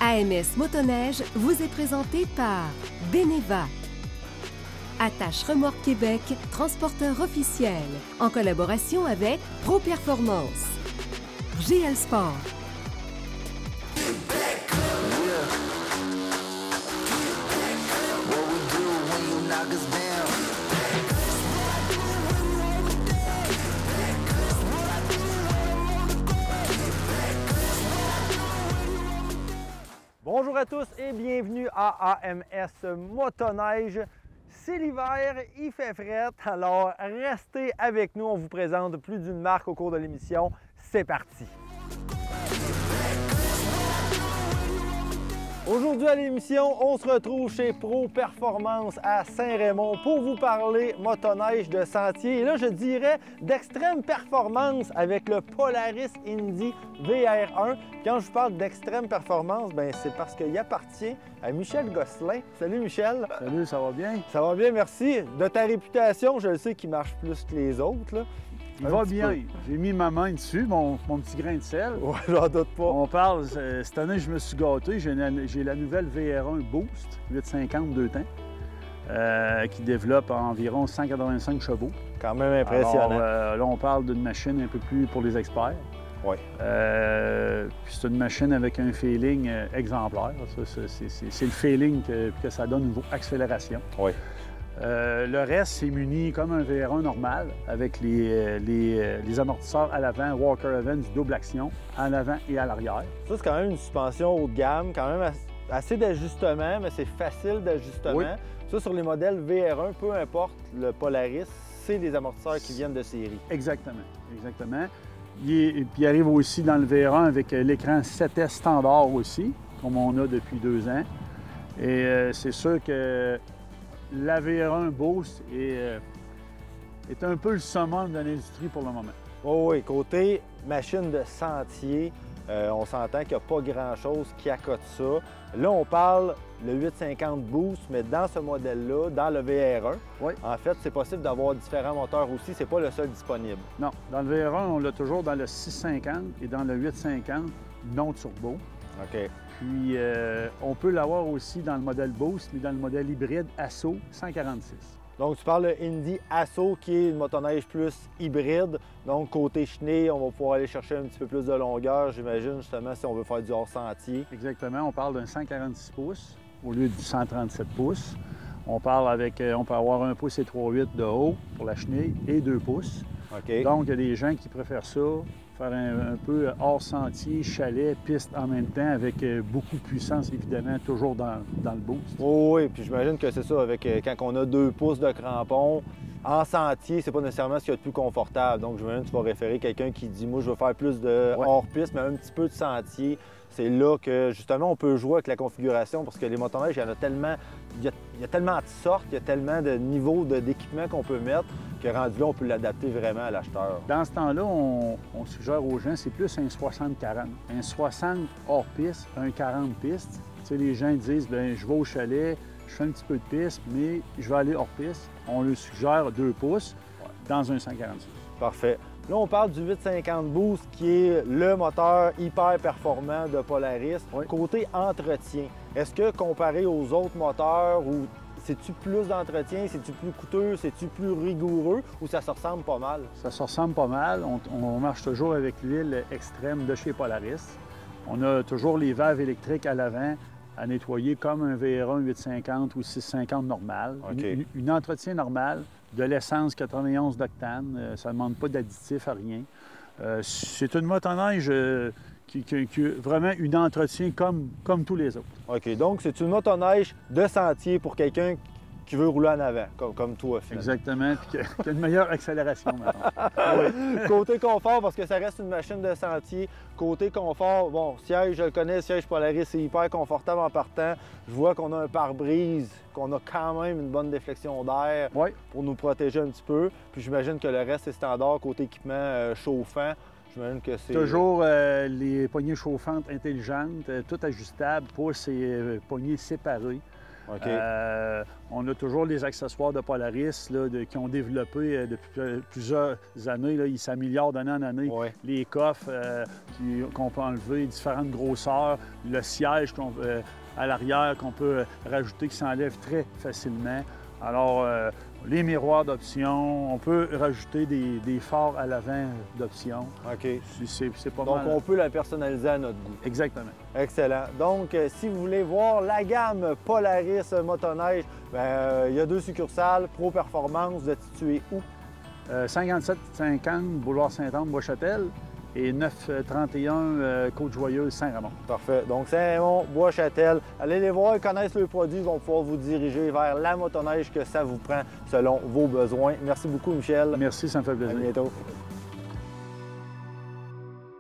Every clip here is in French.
AMS Motoneige vous est présenté par Beneva. Attache Remorque Québec, transporteur officiel, en collaboration avec Pro Performance. GL Sport. Bonjour à tous et bienvenue à AMS Motoneige. C'est l'hiver, il fait fret, alors restez avec nous. On vous présente plus d'une marque au cours de l'émission. C'est parti! Aujourd'hui à l'émission, on se retrouve chez Pro Performance à Saint-Raymond pour vous parler motoneige de sentier. Et là, je dirais d'extrême performance avec le Polaris Indy VR1. Quand je vous parle d'extrême performance, c'est parce qu'il appartient à Michel Gosselin. Salut Michel! Salut, ça va bien? Ça va bien, merci. De ta réputation, je le sais qu'il marche plus que les autres, là. Il va bien. J'ai mis ma main dessus, mon petit grain de sel. Ouais, j'en doute pas. On parle, cette année, je me suis gâté. J'ai la nouvelle VR1 Boost, 850 2 temps, qui développe environ 185 chevaux. Quand même impressionnant. Alors, là, on parle d'une machine un peu plus pour les experts. Oui. Puis c'est une machine avec un feeling exemplaire. C'est le feeling que ça donne au niveau accélération. Oui. Le reste, c'est muni comme un VR1 normal, avec les amortisseurs à l'avant, Walker Evans, double action, en avant et à l'arrière. Ça, c'est quand même une suspension haut de gamme, quand même assez d'ajustement, mais c'est facile d'ajustement. Oui. Ça, sur les modèles VR1, peu importe le Polaris, c'est des amortisseurs qui viennent de série. Exactement, exactement. Puis il arrive aussi dans le VR1 avec l'écran 7S standard aussi, comme on a depuis 2 ans. Et c'est sûr que la VR1 Boost est un peu le summum de l'industrie pour le moment. Oh oui, côté machine de sentier, on s'entend qu'il n'y a pas grand-chose qui accote ça. Là, on parle le 850 Boost, mais dans ce modèle-là, dans le VR1, oui. En fait, c'est possible d'avoir différents moteurs aussi. C'est pas le seul disponible. Non, dans le VR1, on l'a toujours dans le 650 et dans le 850 non turbo. OK. Puis, on peut l'avoir aussi dans le modèle Boost, mais dans le modèle hybride Asso 146. Donc, tu parles de Indy Asso, qui est une motoneige plus hybride. Donc, côté chenille, on va pouvoir aller chercher un petit peu plus de longueur, j'imagine, justement, si on veut faire du hors-sentier. Exactement. On parle d'un 146 pouces au lieu du 137 pouces. On parle avec, on peut avoir 1 pouce et 3/8 de haut pour la chenille et 2 pouces. OK. Donc, il y a des gens qui préfèrent ça, faire un peu hors-sentier, chalet, piste en même temps, avec beaucoup de puissance, évidemment, toujours dans le boost. Oh oui, puis j'imagine que c'est ça, avec quand on a 2 pouces de crampon, en sentier, c'est pas nécessairement ce qu'il y a de plus confortable. Donc, j'imagine que tu vas référer quelqu'un qui dit « Moi, je veux faire plus de hors-piste, mais un petit peu de sentier ». C'est là que, justement, on peut jouer avec la configuration parce que les motoneiges, il y en a tellement, il y a tellement de sortes, il y a tellement de niveaux d'équipement qu'on peut mettre que rendu là, on peut l'adapter vraiment à l'acheteur. Dans ce temps-là, on suggère aux gens, c'est plus un 60-40. Un 60 hors piste, un 40 piste. Tu sais, les gens disent, bien, je vais au chalet, je fais un petit peu de piste, mais je vais aller hors piste. On leur suggère 2 pouces dans un 146. Parfait. Là, on parle du 850 Boost, qui est le moteur hyper performant de Polaris. Oui. Côté entretien, est-ce que comparé aux autres moteurs, ou c'est-tu plus d'entretien, c'est-tu plus coûteux, c'est-tu plus rigoureux, ou ça se ressemble pas mal? Ça se ressemble pas mal. On marche toujours avec l'huile extrême de chez Polaris. On a toujours les valves électriques à l'avant à nettoyer comme un VR1 850 ou 650 normal. Okay. Une entretien normal, de l'essence 91 d'octane, ça ne demande pas d'additif à rien. C'est une motoneige qui a vraiment un entretien comme tous les autres. OK, donc c'est une motoneige de sentier pour quelqu'un qui veut rouler en avant, comme toi, finalement. Exactement, puis qui a une meilleure accélération maintenant. Oui. Côté confort, parce que ça reste une machine de sentier. Côté confort, bon, siège, je le connais, le siège Polaris, c'est hyper confortable en partant. Je vois qu'on a un pare-brise, qu'on a quand même une bonne déflexion d'air pour nous protéger un petit peu. Puis j'imagine que le reste, c'est standard côté équipement chauffant. J'imagine que c'est... Toujours les poignées chauffantes intelligentes, tout ajustable, pouces et poignées séparées. OK. On a toujours les accessoires de Polaris là, qui ont développé depuis plusieurs années. Là, ils s'améliorent d'année en année. Ouais. Les coffres qu'on peut enlever, différentes grosseurs, le siège à l'arrière qu'on peut rajouter qui s'enlève très facilement. Alors, les miroirs d'option, on peut rajouter des phares à l'avant d'option. OK. C'est pas Donc, mal. on peut la personnaliser à notre goût. Exactement. Excellent. Donc, si vous voulez voir la gamme Polaris motoneige, il y a 2 succursales. Pro Performance, vous êtes situé où? 5750 Boulevard Saint-Anne, Bois-Châtel et 931 Côte-Joyeuse, Saint-Ramon. Parfait. Donc, Saint-Raymond, Bois-Châtel. Allez les voir, ils connaissent le produit, ils vont pouvoir vous diriger vers la motoneige que ça vous prend selon vos besoins. Merci beaucoup, Michel. Merci, ça me fait À plaisir. bientôt.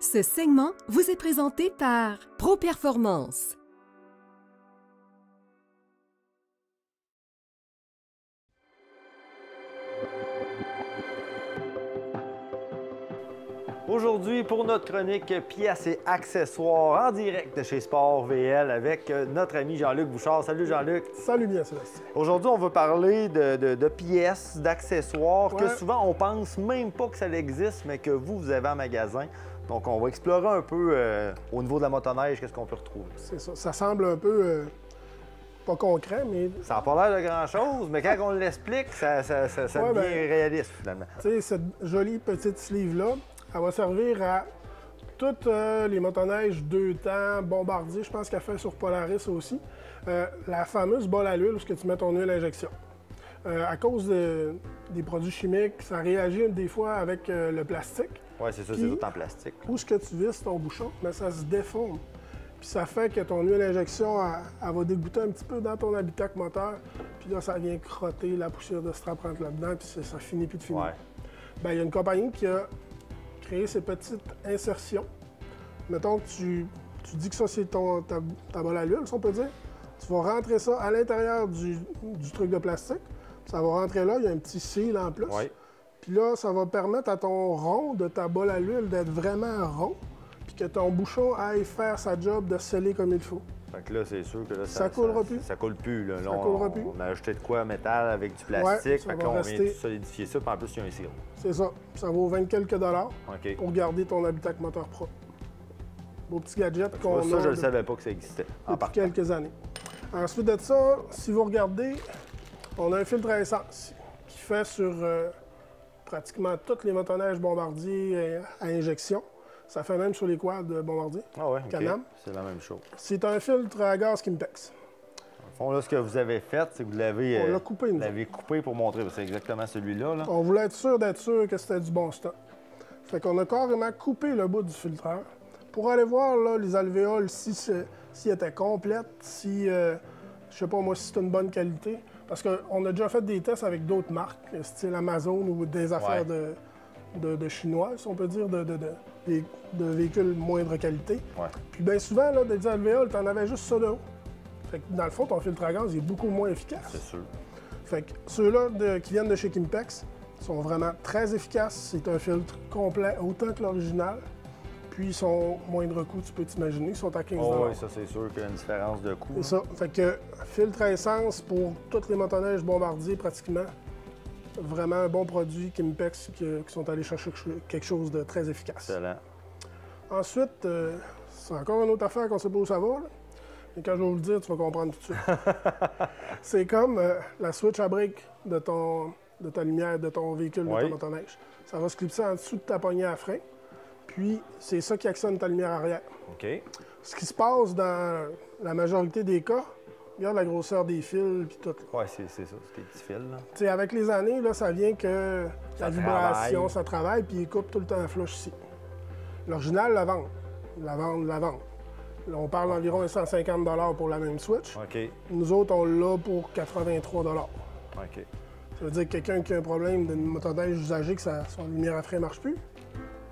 Ce segment vous est présenté par Pro Performance. Aujourd'hui, pour notre chronique pièces et accessoires en direct de chez Sport VL avec notre ami Jean-Luc Bouchard. Salut Jean-Luc. Salut bien, Sébastien. Aujourd'hui, on va parler de pièces, d'accessoires que Ouais. souvent on pense même pas que ça existe, mais que vous avez en magasin. Donc, on va explorer un peu au niveau de la motoneige, qu'est-ce qu'on peut retrouver. C'est ça. Ça semble un peu pas concret, mais Ça n'a pas l'air de grand-chose, mais quand on l'explique, ça Ouais, devient réaliste finalement. tu sais, cette jolie petite sleeve-là, elle va servir à toutes les motoneiges 2 temps, Bombardier, je pense qu'elle fait sur Polaris aussi. La fameuse bolle à l'huile où tu mets ton huile à injection. À cause des produits chimiques, ça réagit des fois avec le plastique. Oui, c'est ça, c'est Puis, tout en plastique. Où ce que tu visses ton bouchon, mais ça se déforme. Puis ça fait que ton huile à injection, elle va dégoûter un petit peu dans ton habitacle moteur. Puis là, ça vient crotter, la poussière de strap rentre là-dedans, puis ça finit plus de finir. Ouais. Bien, il y a une compagnie qui a créé ces petites insertions. Mettons que tu dis que ça, c'est ta bolle à l'huile, si on peut dire. Tu vas rentrer ça à l'intérieur du truc de plastique. Ça va rentrer là, il y a un petit seal en plus. Oui. Puis là, ça va permettre à ton rond de ta bolle à l'huile d'être vraiment rond, puis que ton bouchon aille faire sa job de sceller comme il faut. Fait que là, c'est sûr que là, Ça coulera plus. Ça coule plus. Là. Ça Là, coulera plus. on a ajouté de quoi métal avec du plastique. Ouais, ça fait que va là, on vient rester. de solidifier ça. Puis en plus, il y a un sirop. C'est ça. Ça vaut 20 quelques dollars OK. pour garder ton habitacle moteur propre. Beau petit gadget Tu qu'on vois, ça, a je ne savais pas que ça existait. En depuis partant. quelques années. Ensuite de ça, si vous regardez, on a un filtre à essence qui fait sur pratiquement toutes les motoneiges Bombardier à injection. Ça fait même sur les quads de Bombardier. Ah ouais, OK. Can-Am. C'est la même chose. C'est un filtre à gaz Kimpex. Au fond, là, ce que vous avez fait, c'est que vous l'avez On l'a coupé, nous. l'avez coupé pour montrer. C'est exactement celui-là. Là. On voulait être sûr que c'était du bon stock. Fait qu'on a carrément coupé le bout du filtreur pour aller voir là, les alvéoles si étaient complètes, si, je sais pas moi, si c'est une bonne qualité. Parce qu'on a déjà fait des tests avec d'autres marques, style Amazon ou des affaires de chinois, si on peut dire, de véhicules moindre qualité. Ouais. Puis bien souvent, là, des alvéoles, t'en avais juste ça de haut. Fait que dans le fond, ton filtre à gaz est beaucoup moins efficace. C'est sûr. Fait que ceux-là qui viennent de chez Kimpex sont vraiment très efficaces. C'est un filtre complet autant que l'original. Puis ils sont moindre coût, tu peux t'imaginer, ils sont à 15 Oh, oui, ça, c'est sûr qu'il y a une différence de coût. C'est ça. Fait que filtre à essence pour toutes les motoneiges Bombardier pratiquement. Vraiment un bon produit Kimpex qui sont allés chercher quelque chose de très efficace. Excellent. Ensuite, c'est encore une autre affaire qu'on sait pas où ça va. Là. Et quand je vais vous le dire, tu vas comprendre tout de suite. C'est comme la switch à break de ta lumière, de ton véhicule, de ta Oui. motoneige. Ça va se clipser en dessous de ta poignée à frein. Puis, c'est ça qui actionne ta lumière arrière. OK. Ce qui se passe dans la majorité des cas, regarde la grosseur des fils puis tout. Oui, c'est ça, c'est des petits fils. Là. Tu sais, avec les années, là, ça vient que Ça la vibration, travaille. ça travaille, puis il coupe tout le temps la flush ici. L'original, la vente. La vente. Là, on parle d'environ 150 $ pour la même Switch. OK. Nous autres, on l'a pour 83 $. OK. Ça veut dire que quelqu'un qui a un problème d'une motoneige usagée, que son lumière à frein ne marche plus,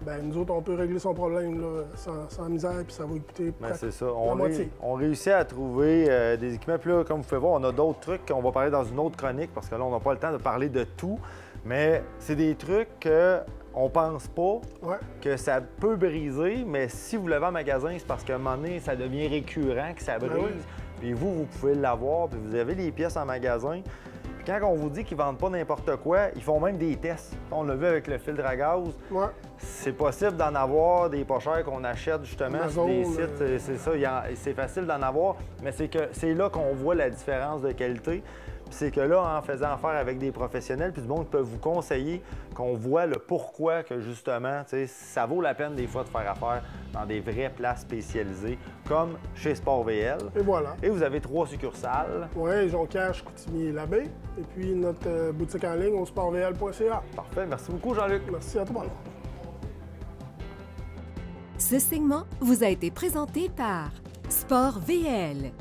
ben nous autres, on peut régler son problème là, sans misère, puis ça va lui coûter Ben, c'est ça. la moitié. On réussit à trouver des équipements. Puis là, comme vous pouvez voir, on a d'autres trucs qu'on va parler dans une autre chronique parce que là, on n'a pas le temps de parler de tout. Mais c'est des trucs qu'on pense pas Ouais. que ça peut briser, mais si vous l'avez en magasin, c'est parce qu'à un moment donné, ça devient récurrent, que ça brise. Ben oui. Puis vous pouvez l'avoir, puis vous avez les pièces en magasin. Puis quand on vous dit qu'ils ne vendent pas n'importe quoi, ils font même des tests. On l'a vu avec le filtre à gaz. Ouais. C'est possible d'en avoir des pas chers qu'on achète justement Amazon, sur des sites. C'est ça, c'est facile d'en avoir, mais c'est là qu'on voit la différence de qualité. C'est que là, en faisant affaire avec des professionnels, puis du monde qui peut vous conseiller, qu'on voit le pourquoi que justement, ça vaut la peine des fois de faire affaire dans des vraies places spécialisées, comme chez Sport VL. Et voilà. Et vous avez 3 succursales. Oui, Jonquière, Chicoutimi et Labbé. Et puis notre boutique en ligne au sportvl.ca. Parfait. Merci beaucoup, Jean-Luc. Merci à toi. Ce segment vous a été présenté par Sport VL.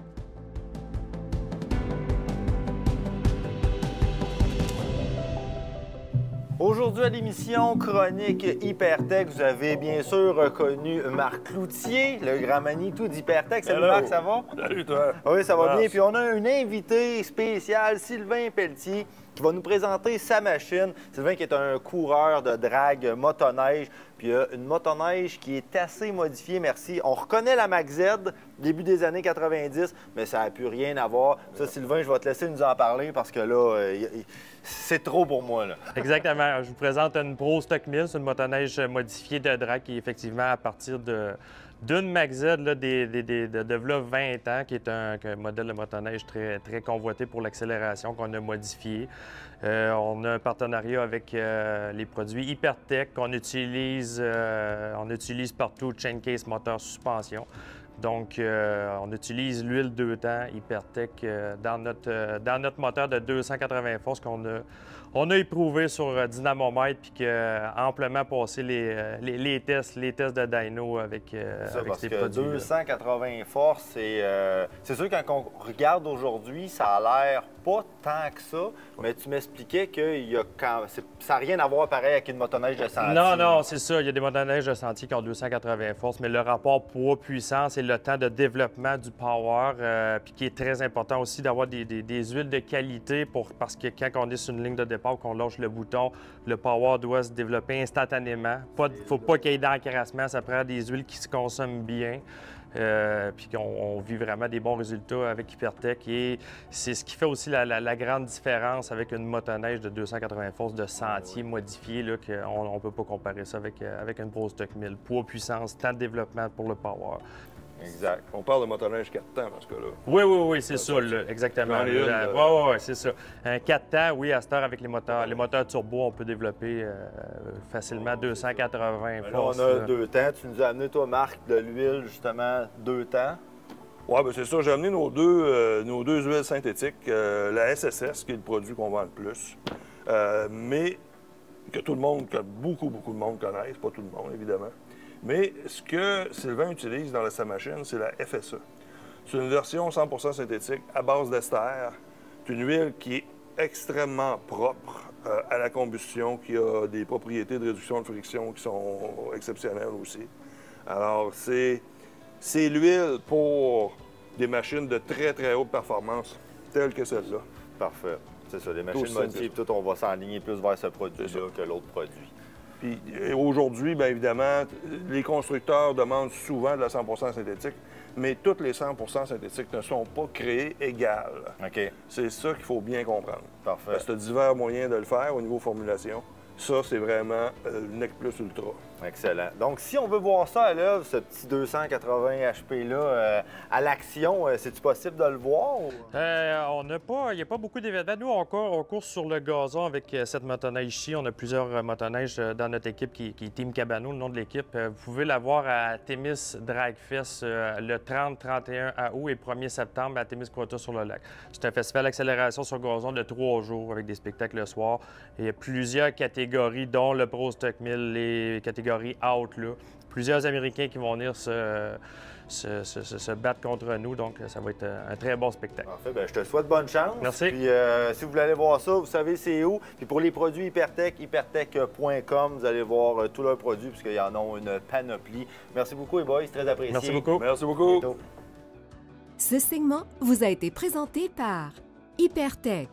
Aujourd'hui à l'émission Chronique Hypertech, vous avez bien sûr reconnu Marc Cloutier, le grand Manitou d'Hypertech. Salut Hello. Marc, ça va? Salut toi! Oui, ça va Merci. bien. Puis on a un invité spécial, Sylvain Pelletier, qui va nous présenter sa machine. Sylvain qui est un coureur de drague motoneige, puis une motoneige qui est assez modifiée, merci. On reconnaît la Max Z, début des années 90, mais ça n'a plus rien à voir. Ça, Sylvain, je vais te laisser nous en parler parce que là, c'est trop pour moi, là. Exactement. Je vous présente une Pro Stock 1000, c'est une motoneige modifiée de drague qui est effectivement à partir d'une Max Z là, de v'là 20 ans, qui est un modèle de motoneige très, très convoité pour l'accélération qu'on a modifié. On a un partenariat avec les produits Hypertech qu'on utilise, on utilise partout, chain case, moteur, suspension. Donc, on utilise l'huile 2 temps Hypertech dans notre moteur de 280 forces qu'on a éprouvé sur dynamomètre puis qui a amplement passé les tests de dyno avec Parce ces que produits. 280 forces, c'est sûr quand on regarde aujourd'hui, ça a l'air pas tant que ça, mais tu m'expliquais que ça n'a rien à voir pareil avec une motoneige de sentier. Non, c'est ça. Il y a des motoneiges de sentier qui ont 280 forces, mais le rapport poids-puissance et le temps de développement du power, puis qui est très important aussi d'avoir des huiles de qualité parce que quand on est sur une ligne de départ, qu'on lâche le bouton, le power doit se développer instantanément. Il ne faut pas qu'il y ait d'encrassement. Ça prend des huiles qui se consomment bien. Puis qu'on vit vraiment des bons résultats avec Hypertech. Et c'est ce qui fait aussi la grande différence avec une motoneige de 280 forces de sentier modifié, là, qu'on ne peut pas comparer ça avec une Pro Stock 1000. Poids, puissance, temps de développement pour le power. Exact. On parle de motoneige 4 temps dans ce cas-là. Oui, c'est ça, là, exactement. J'en ai une, Oui, c'est ça. Un 4 temps, oui, à cette heure, avec les moteurs turbo, on peut développer facilement 280 Là, forces. on a 2 temps. Tu nous as amené, toi, Marc, de l'huile, justement, 2 temps. Oui, bien c'est ça. J'ai amené nos deux huiles synthétiques. La SSS, qui est le produit qu'on vend le plus, mais que beaucoup de monde connaissent, pas tout le monde, évidemment. Mais ce que Sylvain utilise dans sa machine, c'est la FSE. C'est une version 100% synthétique à base d'ester. C'est une huile qui est extrêmement propre à la combustion, qui a des propriétés de réduction de friction qui sont exceptionnelles aussi. Alors, c'est l'huile pour des machines de très, très haute performance, telles que celle-là. Parfait. C'est ça, les machines modifiées, tout, on va s'enligner plus vers ce produit-là que l'autre produit. Puis aujourd'hui, bien évidemment, les constructeurs demandent souvent de la 100% synthétique, mais toutes les 100% synthétiques ne sont pas créées égales. OK. C'est ça qu'il faut bien comprendre. Parfait. Parce que tu as divers moyens de le faire au niveau formulation. Ça, c'est vraiment le NEC Plus Ultra. Excellent. Donc, si on veut voir ça à l'œuvre, ce petit 280 HP-là, à l'action, c'est-tu possible de le voir? Il n'y a pas beaucoup d'événements. Nous, on court sur le gazon avec cette motoneige ici. On a plusieurs motoneiges dans notre équipe qui est Team Cabano, le nom de l'équipe. Vous pouvez la voir à Témis Drag Fest le 30, 31 août et 1er septembre à Témis Quota sur le lac. C'est un festival d'accélération sur gazon de 3 jours avec des spectacles le soir. Il y a plusieurs catégories, dont le Pro Stock 1000, les catégories out, là. Plusieurs Américains qui vont venir se battre contre nous, donc ça va être un très bon spectacle. Parfait. Bien, je te souhaite bonne chance. Merci. Puis si vous voulez aller voir ça, vous savez c'est où. Puis pour les produits Hypertech, hypertech.com, vous allez voir tous leurs produits puisqu'il y en a une panoplie. Merci beaucoup, les boys, c'est très apprécié. Merci beaucoup. Merci beaucoup. Bientôt. Ce segment vous a été présenté par Hypertech.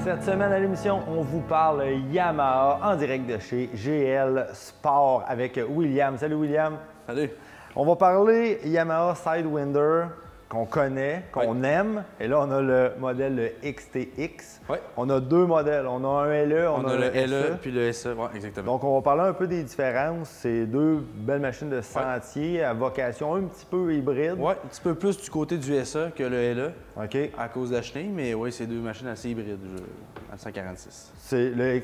Cette semaine à l'émission, on vous parle Yamaha en direct de chez GL Sport avec William. Salut William. Salut. On va parler Yamaha Sidewinder qu'on connaît, qu'on aime. Et là, on a le modèle le XTX. Ouais. On a deux modèles. On a un LE, On a le LE SE. puis le SE, ouais, exactement. Donc, on va parler un peu des différences. C'est deux belles machines de sentier à vocation un petit peu hybride. Oui, un petit peu plus du côté du SE que le LE OK. à cause de la chenille, mais oui, c'est deux machines assez hybrides à 146. C'est le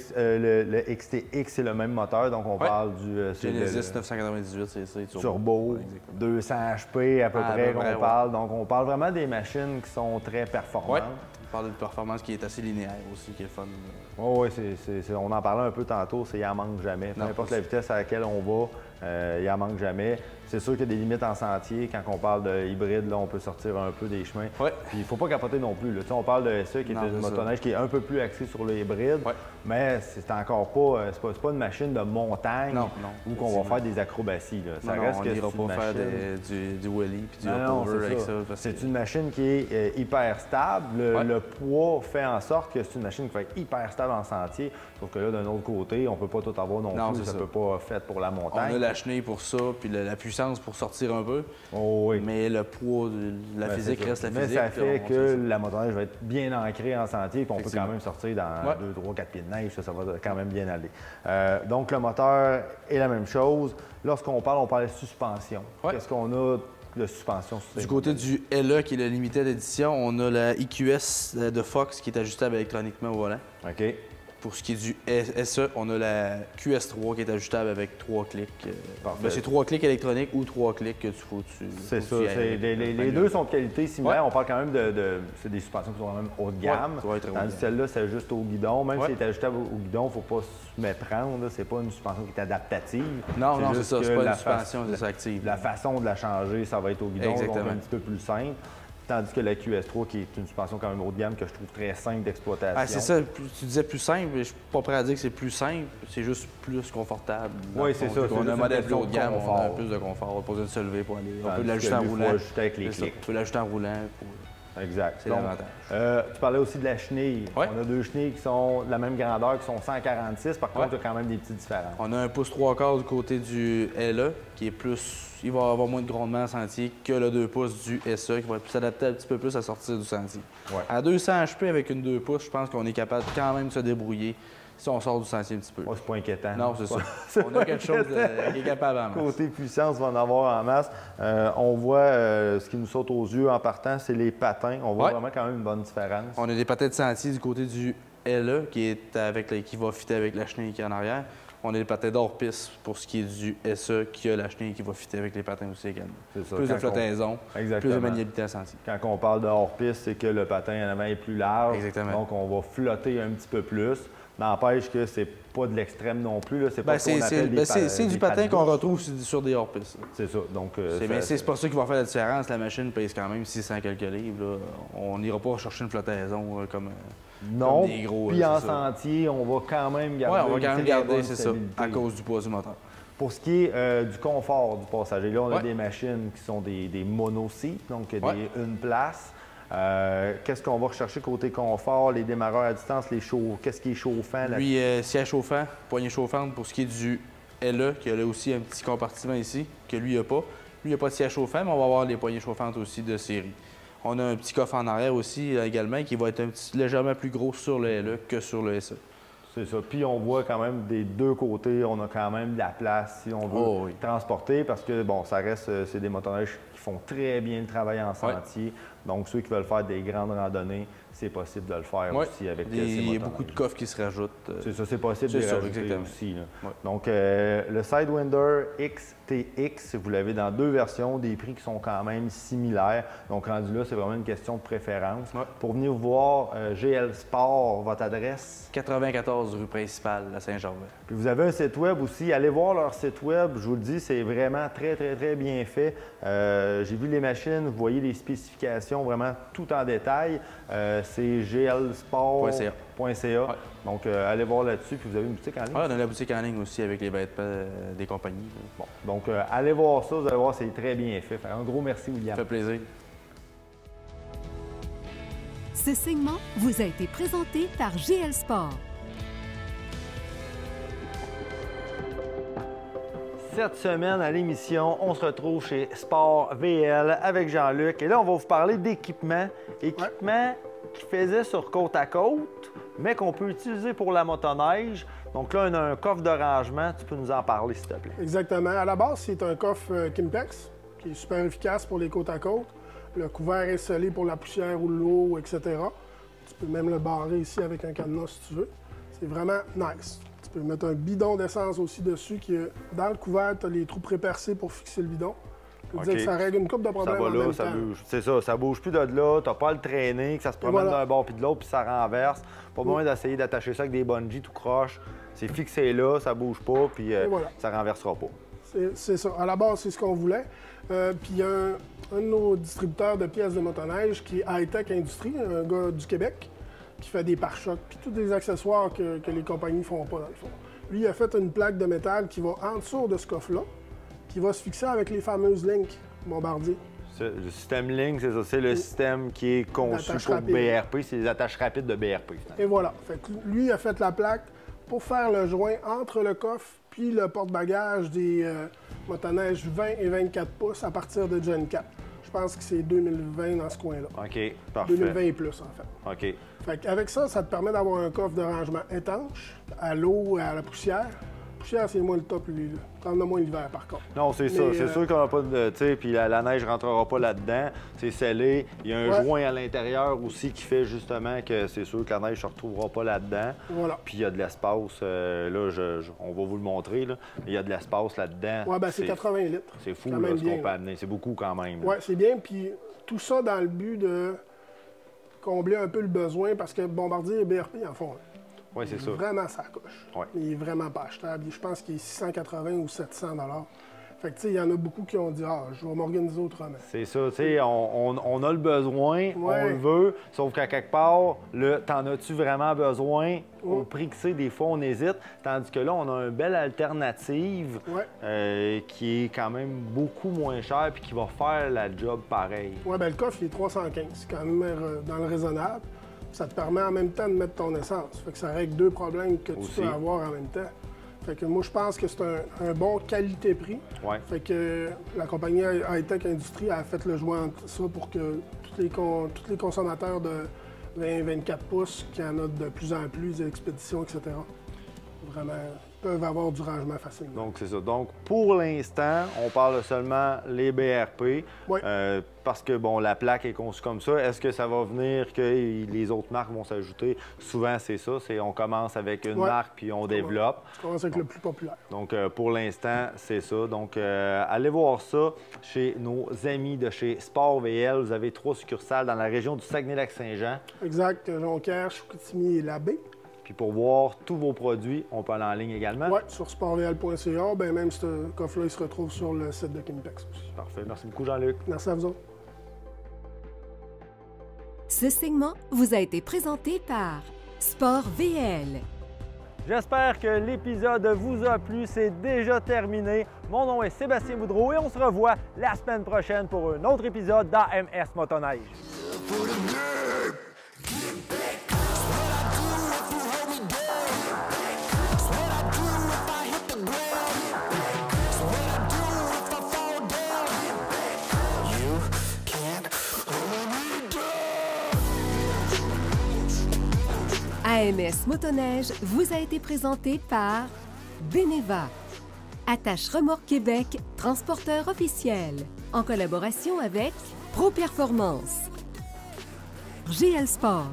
XTX, c'est le même moteur. Donc, on parle du Genesis 998, c'est ça. turbo, Ouais, exactement. 200 HP à peu près qu'on ouais. parle. Donc, on parle vraiment des machines qui sont très performantes. Ouais. On parle d'une performance qui est assez linéaire aussi, qui est le fun. Oui, on en parlait un peu tantôt, c'est il en manque jamais. Peu Non, importe c'est la vitesse à laquelle on va, il en manque jamais. C'est sûr qu'il y a des limites en sentier. Quand on parle de hybride, là, on peut sortir un peu des chemins. Ouais. Puis il ne faut pas capoter non plus. Là. Tu sais, on parle de SE qui est Non, une c'est ça. motoneige qui est un peu plus axée sur le hybride, Ouais. mais c'est encore pas, c'est pas une machine de montagne Non, où on va faire des acrobaties. Là. Ça Non, reste on que c'est n'ira une pas faire machine... du wheelie puis du Non, hop-over c'est avec ça. ça. parce C'est que- une machine qui est hyper stable. Ouais. Le poids fait en sorte que c'est une machine qui va être hyper stable en sentier. Sauf que là, d'un autre côté, on peut pas tout avoir non, Non, plus. c'est Ça ça. peut pas être fait pour la On montagne. a la chenille pour ça, puis la puissance pour sortir un peu, Oh, oui. mais le poids de la Ben, physique c'est ça. reste la Mais physique. ça puis fait on que sait ça. la motoneige va être bien ancrée en sentier, puis on peut quand Effectivement. même sortir dans Ouais. 2, 3, 4 pieds de neige. Ça va quand même bien aller. Donc, le moteur est la même chose. Lorsqu'on parle, on parle de suspension. Ouais. Qu'est-ce qu'on a de suspension sur ces Du côté modèles? du LE, qui est le Limited Edition, on a la EQS de Fox qui est ajustable électroniquement au volant. OK. Pour ce qui est du SE, on a la QS3 qui est ajustable avec 3 clics. Parfait. Ben, c'est 3 clics électroniques ou 3 clics que tu faut. C'est ça. Les deux sont de qualité similaire. On parle quand même c'est des suspensions qui sont quand même haut de gamme. Ouais, ça va être haut de Tandis gamme. que celle-là, c'est juste au guidon. Même Ouais. si c'est ajustable au guidon, il ne faut pas se méprendre. C'est pas une suspension qui est adaptative. Non, non, c'est juste ça. que C'est pas la une suspension, c'est ça active. La façon de la changer, ça va être au guidon, donc Exactement. un petit peu plus simple. Tandis que la QS3, qui est une suspension quand même haut de gamme, que je trouve très simple d'exploitation. Ah, c'est ça, tu disais plus simple, mais je suis pas prêt à dire que c'est plus simple, c'est juste plus confortable. Dans Oui, le c'est fond. ça, On c'est a juste un une modèle plus question haut de de gamme, on a confort. plus de confort, on n'a pas besoin de se lever pour aller. On Tandis peut que l'ajuster en lui, il faut roulant. ajuster avec les C'est ça, clics. on peut l'ajuster en roulant. Exact. C'est Donc, l'avantage. tu parlais aussi de la chenille. Ouais. On a deux chenilles qui sont de la même grandeur, qui sont 146. Par contre, Ouais. il y a quand même des petites différences. On a un pouce 3/4 du côté du LE, qui est plus. Il va avoir moins de grondement en sentier que le 2 pouces du SE, qui va plus s'adapter un petit peu plus à sortir du sentier. Ouais. À 200 HP avec une 2 pouces, je pense qu'on est capable quand même de se débrouiller si on sort du sentier un petit peu. Moi, c'est pas inquiétant. Non, c'est ça. C'est On a quelque chose qui est capable en masse. Côté puissance, on va en avoir en masse. On voit ce qui nous saute aux yeux en partant, c'est les patins. On voit Ouais. vraiment quand même une bonne différence. On a des patins de sentier du côté du LE qui va fitter avec la chenille qui est en arrière. On a des patins d'hors-piste pour ce qui est du SE qui a la chenille qui va fitter avec les patins aussi également. C'est ça. Plus de Quand flottaison, Exactement. plus de maniabilité en sentier. Quand on parle de hors-piste, c'est que le patin en avant est plus large. Exactement. Donc, on va flotter un petit peu plus. N'empêche que c'est pas de l'extrême non plus. Là. C'est pas Ben, ce qu'on c'est appelle des c'est du des patin pattes qu'on douces. retrouve sur des hors-pistes. C'est ça. Donc, Mais c'est pas ça qui va faire la différence. La machine pèse quand même 600 quelques livres. Là. On n'ira pas chercher une flottaison comme non. des gros, Puis là, en c'est ça. sentier, on va quand même garder Ouais, on va une quand même très garder, bonne c'est ça, stabilité. à cause du poids du moteur. Pour ce qui est du confort du passager, là, on a Ouais. des machines qui sont des mono-seats, donc Ouais. une place. Qu'est-ce qu'on va rechercher côté confort, les démarreurs à distance, qu'est-ce qui est chauffant? Là? Lui, siège chauffant, poignée chauffante pour ce qui est du LE, qui a là aussi un petit compartiment ici, que lui, il n'a pas. Lui, il n'a pas de siège chauffant, mais on va avoir les poignées chauffantes aussi de série. On a un petit coffre en arrière aussi également qui va être légèrement plus gros sur le LE que sur le SE. C'est ça. Puis on voit quand même des deux côtés, on a quand même de la place si on veut Oh, oui. transporter parce que, bon, ça reste, c'est des motoneiges qui font très bien le travail en sentier. Donc, ceux qui veulent faire des grandes randonnées, c'est possible de le faire Ouais. aussi avec ces Il y a motoneiges. beaucoup de coffres qui se rajoutent. C'est ça, c'est possible de C'est les ça, rajouter exactement. aussi. Là. Ouais. Donc, le Sidewinder XTX, vous l'avez dans deux versions, des prix qui sont quand même similaires. Donc, rendu là, c'est vraiment une question de préférence. Ouais. Pour venir vous voir, GL Sport, votre adresse. 94 rue principale à Saint-Gervais. Puis vous avez un site web aussi. Allez voir leur site web. Je vous le dis, c'est vraiment très, très, très bien fait. J'ai vu les machines, vous voyez les spécifications vraiment tout en détail. C'est glsport.ca. Ouais. Donc, allez voir là-dessus. Puis vous avez une boutique en ligne. Ouais, on a la boutique en ligne aussi avec les bêtes des compagnies. Bon, donc, allez voir ça. Vous allez voir, c'est très bien fait. Un gros merci, William. Ça fait plaisir. Ce segment vous a été présenté par GL Sport. Cette semaine à l'émission, on se retrouve chez Sport VL avec Jean-Luc. Et là, on va vous parler d'équipement. Équipement qui faisait sur côte à côte, mais qu'on peut utiliser pour la motoneige. Donc là, on a un coffre de rangement. Tu peux nous en parler, s'il te plaît? Exactement. À la base, c'est un coffre Kimpex qui est super efficace pour les côtes à côte. Le couvert est scellé pour la poussière ou l'eau, etc. Tu peux même le barrer ici avec un cadenas si tu veux. C'est vraiment nice. Tu peux mettre un bidon d'essence aussi dessus qui est dans le couvert, tu as les trous prépercés pour fixer le bidon. Je veux dire que ça règle une couple de problèmes ça va en là, même ça temps. bouge. C'est ça, ça bouge plus de là, t'as pas à le traîner, que ça se promène d'un bord puis de l'autre, puis ça renverse. Pas besoin d'essayer d'attacher ça avec des bungees tout croche. C'est fixé là, ça bouge pas, puis ça renversera pas. C'est ça. À la base, c'est ce qu'on voulait. Puis il y a un de nos distributeurs de pièces de motoneige qui est High-Tech Industries, un gars du Québec, qui fait des pare-chocs, puis tous des accessoires que les compagnies font pas, dans le fond. Lui, il a fait une plaque de métal qui va en dessous de ce coffre-là, qui va se fixer avec les fameuses Link Bombardier. Le système Link, c'est ça. C'est le système qui est conçu pour rapide. BRP. C'est les attaches rapides de BRP. Et voilà. Fait que lui, il a fait la plaque pour faire le joint entre le coffre puis le porte-bagages des motoneiges 20 et 24 pouces à partir de Gen 4. Je pense que c'est 2020 dans ce coin-là. OK, parfait. 2020 et plus, en fait. OK. Fait qu'avec ça, ça te permet d'avoir un coffre de rangement étanche à l'eau et à la poussière. La poussière, c'est moins le top, lui. T'en as moins l'hiver, par contre. Non, c'est ça. C'est sûr qu'on n'a pas de... Tu sais, puis la neige ne rentrera pas là-dedans. C'est scellé. Il y a un joint à l'intérieur aussi qui fait justement que c'est sûr que la neige ne se retrouvera pas là-dedans. Voilà. Puis il y a de l'espace. Là, on va vous le montrer. Là. Il y a de l'espace là-dedans. Oui, bien, c'est 80 litres. C'est fou, quand là, même ce bien, qu'on peut amener. C'est beaucoup quand même. Oui, c'est bien. Puis tout ça dans le but de combler un peu le besoin parce que Bombardier et BRP en font. Oui, c'est ça. Vraiment sa coche. Ouais. Il est vraiment pas achetable. Je pense qu'il est 680 ou 700 $. Fait que, tu sais, il y en a beaucoup qui ont dit « Ah, je vais m'organiser autrement. » C'est ça, tu sais, on a le besoin, on le veut, sauf qu'à quelque part, t'en as-tu vraiment besoin? Au prix que c'est, des fois, on hésite. Tandis que là, on a une belle alternative qui est quand même beaucoup moins chère puis qui va faire la job pareil. Oui, bien, le coffre, il est 315. C'est quand même dans le raisonnable. Ça te permet en même temps de mettre ton essence. Fait que ça règle deux problèmes que tu peux avoir en même temps. Fait que moi, je pense que c'est un bon qualité-prix. Ouais. Fait que la compagnie High-Tech Industries a fait le choix entre ça pour que tous les consommateurs de 20-24 pouces, qui en a de plus en plus, des expéditions, etc., vraiment peuvent avoir du rangement facilement. Donc, c'est ça. Donc, pour l'instant, on parle seulement les BRP. Oui. Parce que, bon, la plaque est conçue comme ça. Est-ce que ça va venir que les autres marques vont s'ajouter? Souvent, c'est ça. On commence avec une marque, puis on développe. Je commence avec le plus populaire. Donc, pour l'instant, c'est ça. Donc, allez voir ça chez nos amis de chez Sport VL. Vous avez 3 succursales dans la région du Saguenay-Lac-Saint-Jean. Exact. Jonquière, Chicoutimi et Labbé. Puis pour voir tous vos produits, on peut aller en ligne également? Oui, sur sportvl.ca. Bien, même ce coffre-là, il se retrouve sur le site de Kimpex aussi. Parfait. Merci beaucoup, Jean-Luc. Merci à vous autres. Ce segment vous a été présenté par Sport VL. J'espère que l'épisode vous a plu. C'est déjà terminé. Mon nom est Sébastien Boudreau et on se revoit la semaine prochaine pour un autre épisode d'AMS Motoneige. AMS Motoneige vous a été présenté par Beneva, Attache Remorque Québec, transporteur officiel, en collaboration avec Pro Performance, GL Sport,